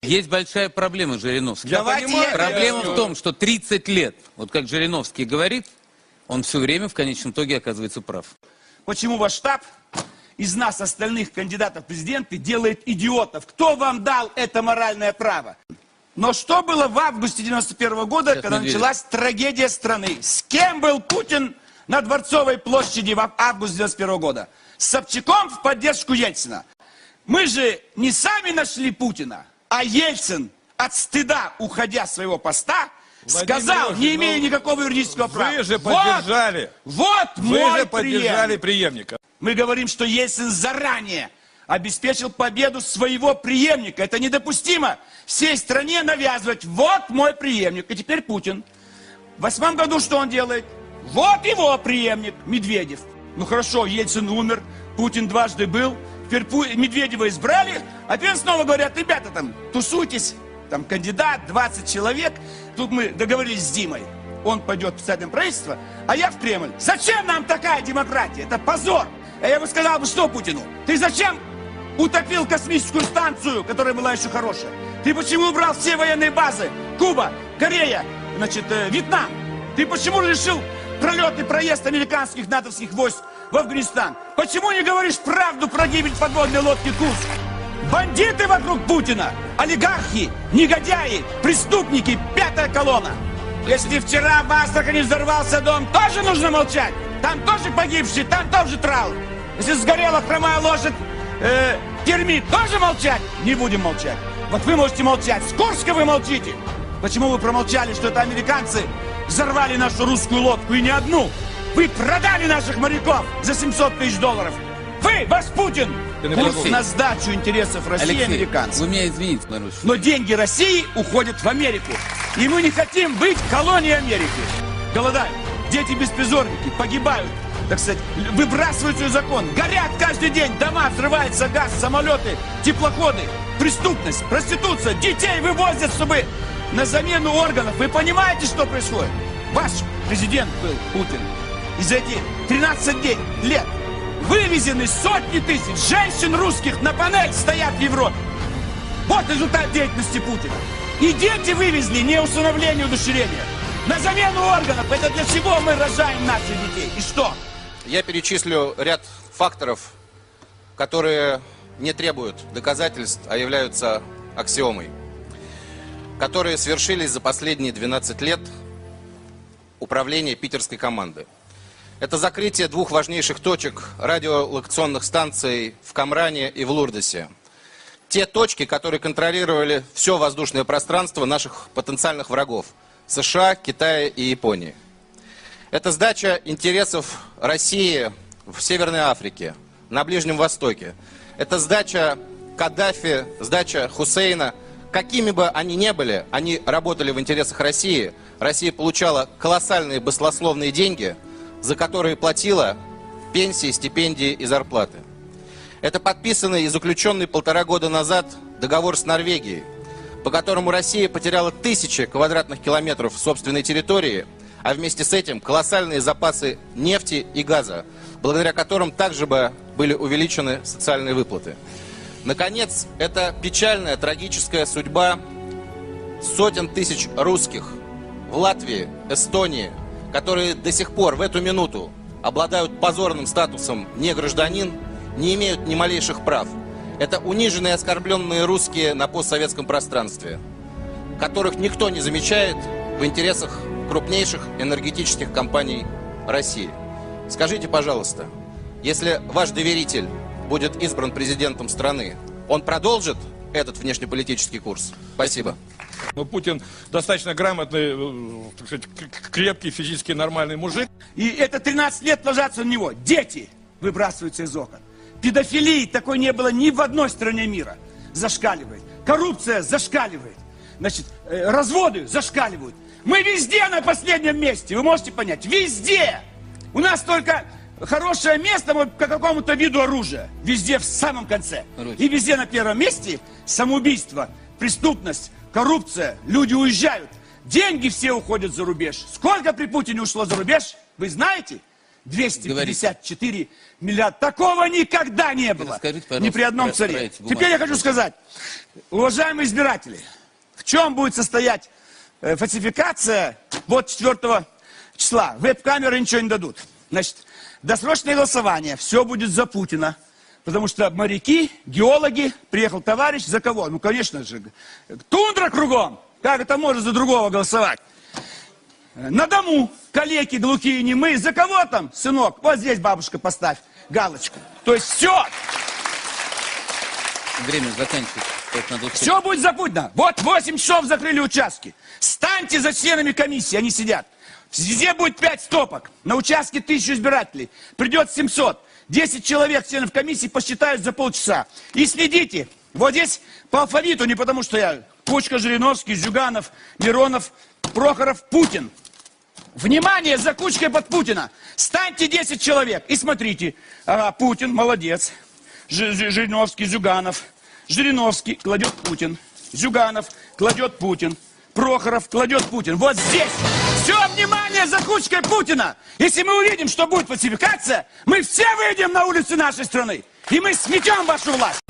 Есть большая проблема, Жириновский. Давайте Проблема в том, что 30 лет, вот как Жириновский говорит, он все время в конечном итоге оказывается прав. Почему ваш штаб из нас, остальных кандидатов в президенты, делает идиотов? Кто вам дал это моральное право? Но что было в августе 91 года, Сейчас когда началась трагедия страны? С кем был Путин на Дворцовой площади в августе 91 года? С Собчаком в поддержку Ельцина. Мы же не сами нашли Путина, а Ельцин, от стыда, уходя с своего поста, сказал, не имея никакого юридического права. Вы же поддержали. Вот мой поддержали преемника. Мы говорим, что Ельцин заранее обеспечил победу своего преемника. Это недопустимо всей стране навязывать. Вот мой преемник. И теперь Путин. В 2008 году что он делает? Вот его преемник, Медведев. Ну хорошо, Ельцин умер, Путин дважды был. Теперь Медведева избрали, а теперь снова говорят, ребята, там, тусуйтесь, там, кандидат, 20 человек. Тут мы договорились с Димой. Он пойдет в председателем правительства, а я в Кремль. Зачем нам такая демократия? Это позор. А я бы сказал, что Путину? Ты зачем утопил космическую станцию, которая была еще хорошая? Ты почему убрал все военные базы? Куба, Корея, значит, Вьетнам. Ты почему решил пролет и проезд американских натовских войск в Афганистан? Почему не говоришь правду про гибель подводной лодки Курск? Бандиты вокруг Путина, олигархи, негодяи, преступники, пятая колонна. Если вчера в Астрахани взорвался дом, тоже нужно молчать. Там тоже погибшие, там тоже траур. Если сгорела хромая лошадь, термит, тоже молчать? Не будем молчать. Вот вы можете молчать. С Курска вы молчите. Почему вы промолчали, что это американцы взорвали нашу русскую лодку, и не одну? Вы продали наших моряков за $700 тысяч. Вы, ваш Путин, курс на сдачу интересов России и американцев. Вы меня извините, Марусь. Но деньги России уходят в Америку. И мы не хотим быть колонией Америки. Голодают. Дети-беспризорники погибают, так сказать, выбрасываются из закон. Горят каждый день дома, взрывается газ, самолеты, теплоходы. Преступность, проституция. Детей вывозят, чтобы на замену органов. Вы понимаете, что происходит? Ваш президент был Путин. И за эти 13 лет вывезены сотни тысяч женщин русских на панель стоят в Европе. Вот результат деятельности Путина. И дети вывезли не усыновление, удочерение. На замену органов. Это для чего мы рожаем наших детей? И что? Я перечислю ряд факторов, которые не требуют доказательств, а являются аксиомой, которые свершились за последние 12 лет управления питерской команды. Это закрытие двух важнейших точек радиолокационных станций в Камране и в Лурдосе. Те точки, которые контролировали все воздушное пространство наших потенциальных врагов – США, Китая и Японии. Это сдача интересов России в Северной Африке, на Ближнем Востоке. Это сдача Каддафи, сдача Хусейна. Какими бы они ни были, они работали в интересах России. Россия получала колоссальные баснословные деньги, за которые платила пенсии, стипендии и зарплаты. Это подписанный и заключенный 1,5 года назад договор с Норвегией, по которому Россия потеряла тысячи квадратных километров собственной территории, а вместе с этим колоссальные запасы нефти и газа, благодаря которым также бы были увеличены социальные выплаты. Наконец, это печальная, трагическая судьба сотен тысяч русских в Латвии, Эстонии, которые до сих пор, в эту минуту, обладают позорным статусом не гражданин, не имеют ни малейших прав. Это униженные и оскорбленные русские на постсоветском пространстве, которых никто не замечает в интересах крупнейших энергетических компаний России. Скажите, пожалуйста, если ваш доверитель будет избран президентом страны, он продолжит этот внешнеполитический курс? Спасибо. Но Путин достаточно грамотный, так сказать, крепкий, физически нормальный мужик. И это 13 лет ложатся на него. Дети выбрасываются из окон. Педофилии такой не было ни в одной стране мира. Зашкаливает. Коррупция зашкаливает. Значит, разводы зашкаливают. Мы везде на последнем месте. Вы можете понять? Везде. У нас только хорошее место по какому-то виду оружия. Везде в самом конце. И везде на первом месте самоубийство, преступность, коррупция. Люди уезжают. Деньги все уходят за рубеж. Сколько при Путине ушло за рубеж? Вы знаете? 254 миллиарда. Такого никогда не было. Расскажите, Ни пожалуйста, при одном про царе. эти бумаги. Теперь я хочу сказать, уважаемые избиратели, в чем будет состоять фальсификация вот 4 числа? Веб-камеры ничего не дадут. Значит, досрочное голосование, все будет за Путина. Потому что моряки, геологи, приехал товарищ, за кого? Ну, конечно же, тундра кругом. Как это может за другого голосовать? На дому, калеки, глухие, немые. За кого там, сынок? Вот здесь, бабушка, поставь галочку. То есть все. Время заканчивается. Так надо успеть. Все будет за Путина. Вот 8 часов закрыли участки. Станьте за членами комиссии, они сидят. Везде будет 5 стопок. На участке 1000 избирателей. Придет 700. 10 человек членов комиссии посчитают за полчаса. И следите. Вот здесь по алфавиту, не потому что я Кучка, Жириновский, Зюганов, Миронов, Прохоров, Путин. Внимание, за кучкой под Путина. Станьте 10 человек и смотрите. Ага, Путин, молодец. Жириновский, Зюганов. Жириновский кладет Путин. Зюганов кладет Путин. Прохоров кладет Путин. Вот здесь. Все, внимание, за кучкой Путина. Если мы увидим, что будет фальсификация, мы все выйдем на улицы нашей страны. И мы сметем вашу власть.